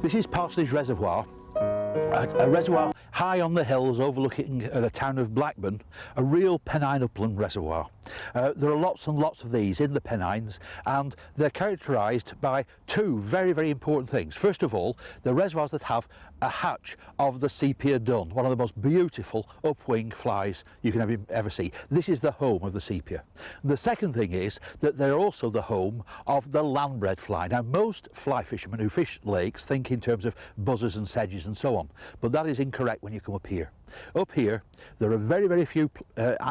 This is Parsonage Reservoir, a reservoir high on the hills overlooking the town of Blackburn, a real Pennine upland reservoir. There are lots and lots of these in the Pennines, and they're characterised by two very, very important things. First of all, the reservoirs that have a hatch of the sepia dun, one of the most beautiful upwing flies you can ever see. This is the home of the sepia. The second thing is that they're also the home of the landbred fly. Now, most fly fishermen who fish lakes think in terms of buzzers and sedges and so on, but that is incorrect when you come up here. Up here, there are very, very few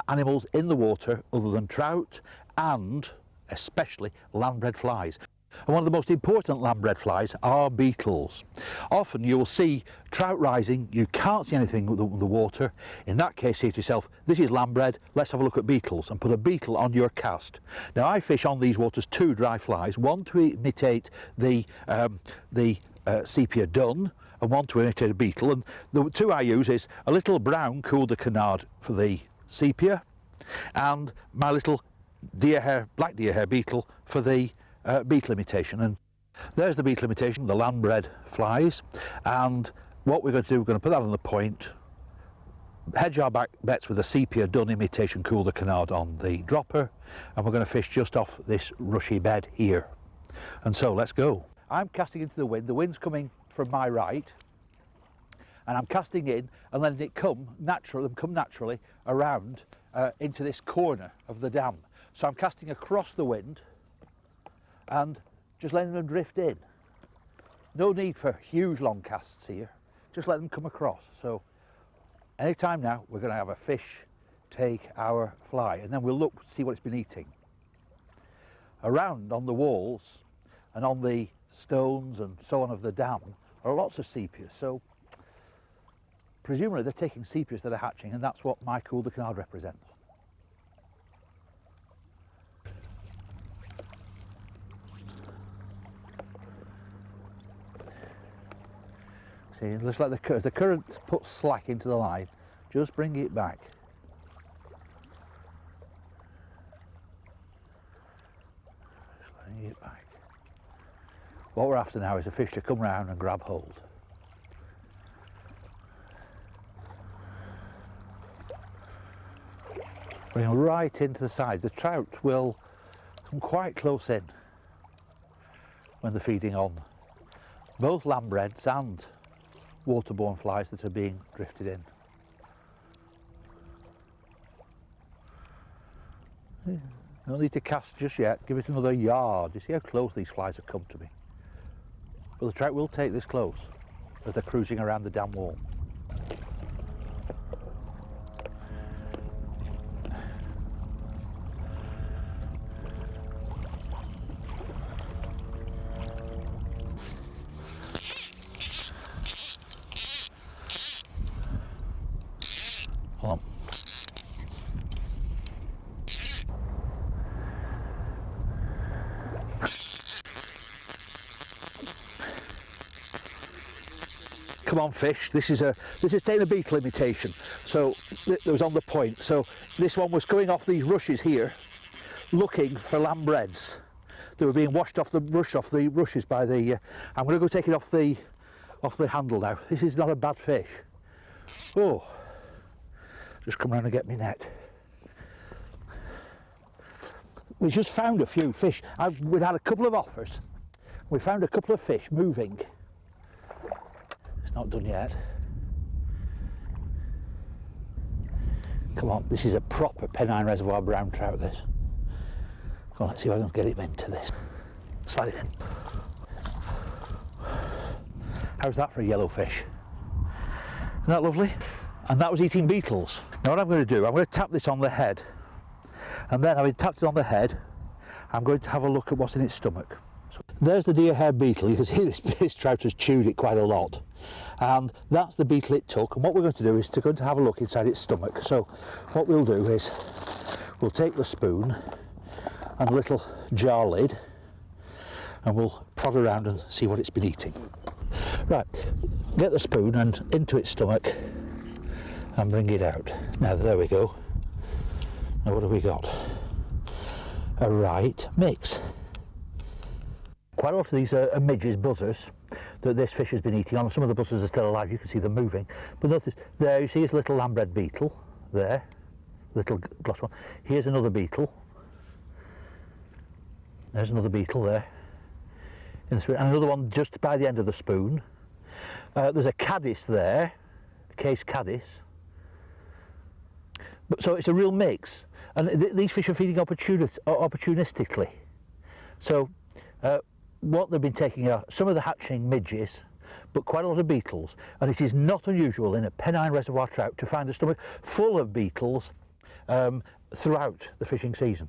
animals in the water other than trout and especially landbred flies. And one of the most important landbred flies are beetles. Often you will see trout rising, you can't see anything with the water. In that case, say to yourself, this is landbred, let's have a look at beetles, and put a beetle on your cast. Now, I fish on these waters two dry flies, one to imitate the sepia dun, and one to imitate a beetle, and the two I use is a little brown coeur de canard for the sepia and my little black deer hair beetle for the beetle imitation. And there's the beetle imitation, the landbred flies, and what we're going to do, we're going to put that on the point, hedge our back bets with a sepia dun imitation coeur de canard on the dropper, and we're going to fish just off this rushy bed here. And so let's go. I'm casting into the wind's coming from my right, and I'm casting in and letting it come naturally around into this corner of the dam. So I'm casting across the wind and just letting them drift in. No need for huge long casts here, just let them come across. So anytime now we're going to have a fish take our fly, and then we'll look to see what it's been eating. Around on the walls and on the stones and so on of the dam are lots of sepias, so presumably they're taking sepias that are hatching, and that's what my coeur de canard represents. See, just like the current puts slack into the line, just bring it back. Just letting it back. What we're after now is a fish to come round and grab hold. Bring them right into the side. The trout will come quite close in when they're feeding on both landbreds and waterborne flies that are being drifted in. No need to cast just yet, give it another yard. You see how close these flies have come to me. But the trout will take this close as they're cruising around the dam wall. Hold on. Come on, fish. This is taking a beetle imitation. So it was on the point. So this one was going off these rushes here, looking for landbreds. They were being washed off the rushes by the. I'm going to go take it off the handle now. This is not a bad fish. Oh, just come around and get me net. We just found a few fish. We'd had a couple of offers. We found a couple of fish moving. It's not done yet. Come on, this is a proper Pennine Reservoir brown trout, this. Come on, let's see if I can get him into this. Slide it in. How's that for a yellow fish? Isn't that lovely? And that was eating beetles. Now what I'm going to do, I'm going to tap this on the head, and then having tapped it on the head, I'm going to have a look at what's in its stomach. So there's the deer hair beetle. You can see this trout has chewed it quite a lot, and that's the beetle it took. And what we're going to do is going to have a look inside its stomach. So what we'll do is we'll take the spoon and a little jar lid, and we'll prod around and see what it's been eating. Right, get the spoon and into its stomach and bring it out. Now there we go. Now what have we got? A right mix. quite a lot of these are midges, buzzers, that this fish has been eating on. Some of the buzzers are still alive, you can see them moving. But notice, there you see is a little lambred beetle, there, little gloss one. Here's another beetle. There's another beetle there. In the spoon. And another one just by the end of the spoon. There's a caddis there, a case caddis. So it's a real mix. And these fish are feeding opportunistically. So what they've been taking are some of the hatching midges, but quite a lot of beetles. And it is not unusual in a Pennine reservoir trout to find a stomach full of beetles throughout the fishing season.